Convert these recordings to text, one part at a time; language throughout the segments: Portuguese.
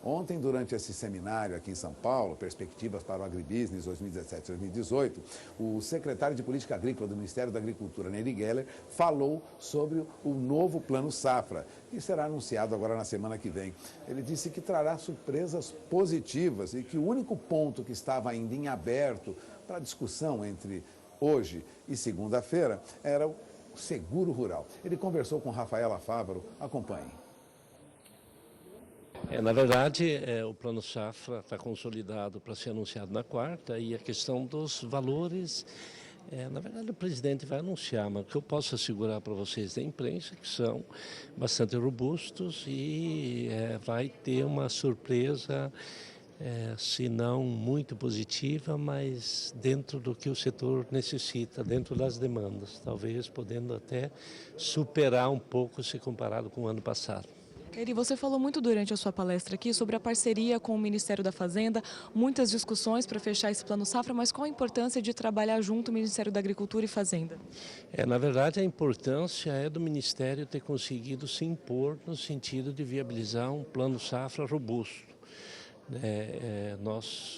Ontem, durante esse seminário aqui em São Paulo, Perspectivas para o Agribusiness 2017-2018, o secretário de Política Agrícola do Ministério da Agricultura, Nery Geller, falou sobre o novo Plano Safra, que será anunciado agora na semana que vem. Ele disse que trará surpresas positivas e que o único ponto que estava ainda em aberto para discussão entre hoje e segunda-feira era o seguro rural. Ele conversou com Rafaela Fávaro. Acompanhe. Na verdade, o Plano Safra está consolidado para ser anunciado na quarta e a questão dos valores, na verdade o presidente vai anunciar, mas o que eu posso assegurar para vocês da imprensa é que são bastante robustos e vai ter uma surpresa, se não muito positiva, mas dentro do que o setor necessita, dentro das demandas, talvez podendo até superar um pouco se comparado com o ano passado. Nery, você falou muito durante a sua palestra aqui sobre a parceria com o Ministério da Fazenda, muitas discussões para fechar esse Plano Safra, mas qual a importância de trabalhar junto o Ministério da Agricultura e Fazenda? Na verdade, a importância é do Ministério ter conseguido se impor no sentido de viabilizar um Plano Safra robusto.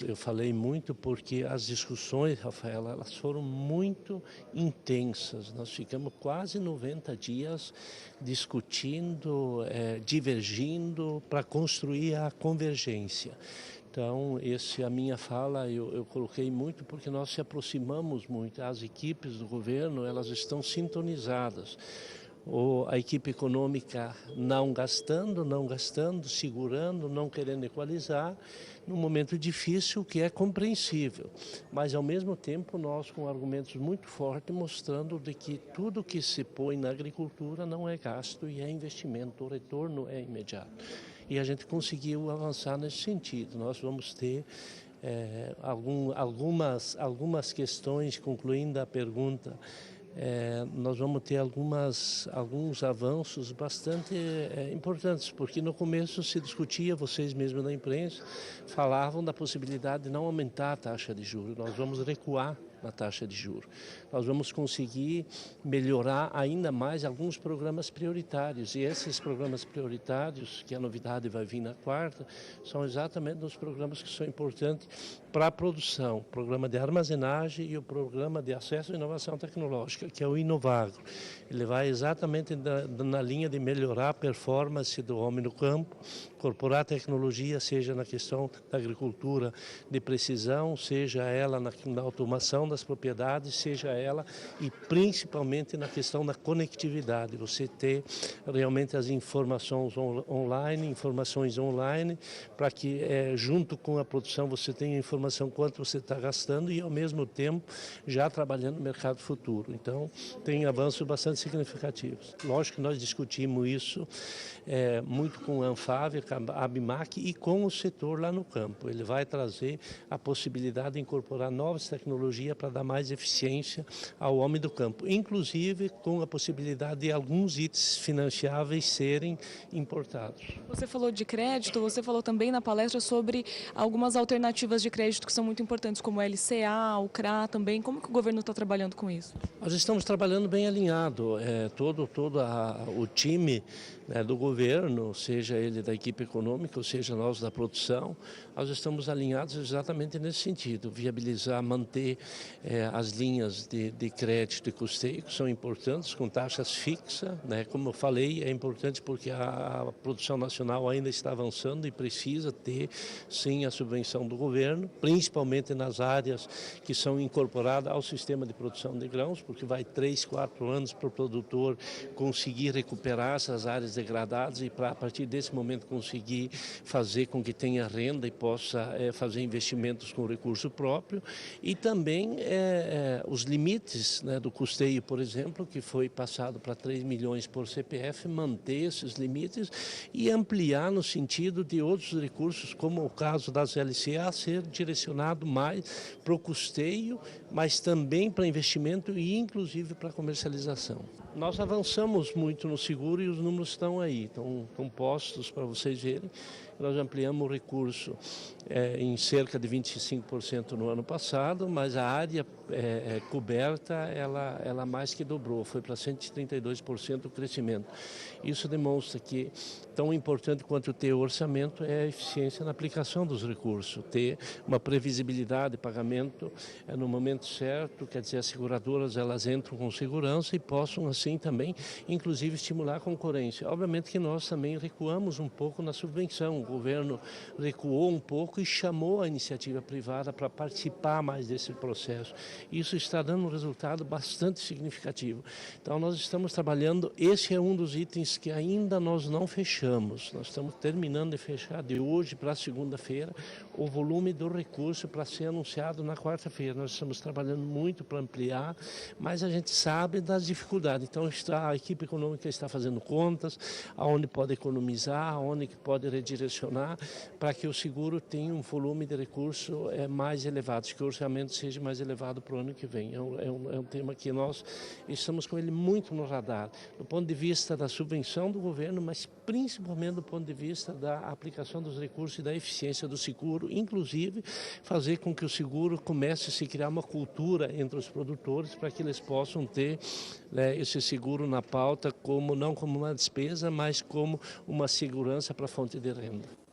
Eu falei muito porque as discussões, Rafaela, elas foram muito intensas. Nós ficamos quase 90 dias discutindo, divergindo para construir a convergência. Então, a minha fala eu coloquei muito porque nós se aproximamos muito. As equipes do governo, elas estão sintonizadas. A equipe econômica não gastando, segurando, não querendo equalizar, num momento difícil que é compreensível. Mas, ao mesmo tempo, nós com argumentos muito fortes mostrando de que tudo que se põe na agricultura não é gasto e é investimento, o retorno é imediato. E a gente conseguiu avançar nesse sentido. Nós vamos ter algumas questões, concluindo a pergunta, nós vamos ter alguns avanços bastante importantes, porque no começo se discutia, vocês mesmos da imprensa falavam da possibilidade de não aumentar a taxa de juros. Nós vamos recuar na taxa de juros. Nós vamos conseguir melhorar ainda mais alguns programas prioritários, e esses programas prioritários, que a novidade vai vir na quarta, são exatamente os programas que são importantes para a produção, o programa de armazenagem e o programa de acesso à inovação tecnológica, que é o Inovagro. Ele vai exatamente na linha de melhorar a performance do homem no campo, incorporar tecnologia, seja na questão da agricultura de precisão, seja ela na automação das propriedades, seja ela e principalmente na questão da conectividade, você ter realmente as informações online, para que junto com a produção você tenha informação quanto você está gastando e ao mesmo tempo já trabalhando no mercado futuro. Então tem avanços bastante significativos. Lógico que nós discutimos isso muito com a Anfávia, a Abimac e com o setor lá no campo. Ele vai trazer a possibilidade de incorporar novas tecnologias para dar mais eficiência ao homem do campo, inclusive com a possibilidade de alguns itens financiáveis serem importados. Você falou de crédito, você falou também na palestra sobre algumas alternativas de crédito que são muito importantes, como o LCA, o CRA também. Como que o governo está trabalhando com isso? Nós estamos trabalhando bem alinhado, todo o time do governo, seja ele da equipe econômica, ou seja nós da produção, nós estamos alinhados exatamente nesse sentido, viabilizar, manter as linhas de crédito e custeio, que são importantes, com taxas fixas, como eu falei, é importante porque a produção nacional ainda está avançando e precisa ter, sim, a subvenção do governo, principalmente nas áreas que são incorporadas ao sistema de produção de grãos, porque vai 3, 4 anos para o produtor conseguir recuperar essas áreas degradadas e para a partir desse momento conseguir fazer com que tenha renda e possa fazer investimentos com recurso próprio e também os limites do custeio, por exemplo, que foi passado para 3 milhões por CPF, manter esses limites e ampliar no sentido de outros recursos, como o caso das LCA, ser direcionado mais para o custeio, mas também para investimento e inclusive para comercialização. Nós avançamos muito no seguro e os números estão aí, estão postos para vocês verem. nós ampliamos o recurso em cerca de 25% no ano passado, mas a área coberta, ela mais que dobrou, foi para 132% o crescimento. Isso demonstra que tão importante quanto ter orçamento é a eficiência na aplicação dos recursos, ter uma previsibilidade de pagamento no momento certo, quer dizer, as seguradoras elas entram com segurança e possam assim também, inclusive, estimular a concorrência. Obviamente que nós também recuamos um pouco na subvenção, o governo recuou um pouco e chamou a iniciativa privada para participar mais desse processo. Isso está dando um resultado bastante significativo. Então nós estamos trabalhando, esse é um dos itens que ainda nós não fechamos, nós estamos terminando de fechar de hoje para segunda-feira o volume do recurso para ser anunciado na quarta-feira. Nós estamos trabalhando muito para ampliar, mas a gente sabe das dificuldades. Então a equipe econômica está fazendo contas, aonde pode economizar, aonde pode redirecionar, para que o seguro tenha um volume de recurso mais elevado, que o orçamento seja mais elevado para o ano que vem. É um tema que nós estamos com ele muito no radar, do ponto de vista da subvenção do governo, mas principalmente do ponto de vista da aplicação dos recursos e da eficiência do seguro, inclusive fazer com que o seguro comece a se criar uma cultura entre os produtores para que eles possam ter esse seguro na pauta não como uma despesa, mas como uma segurança para a fonte de renda.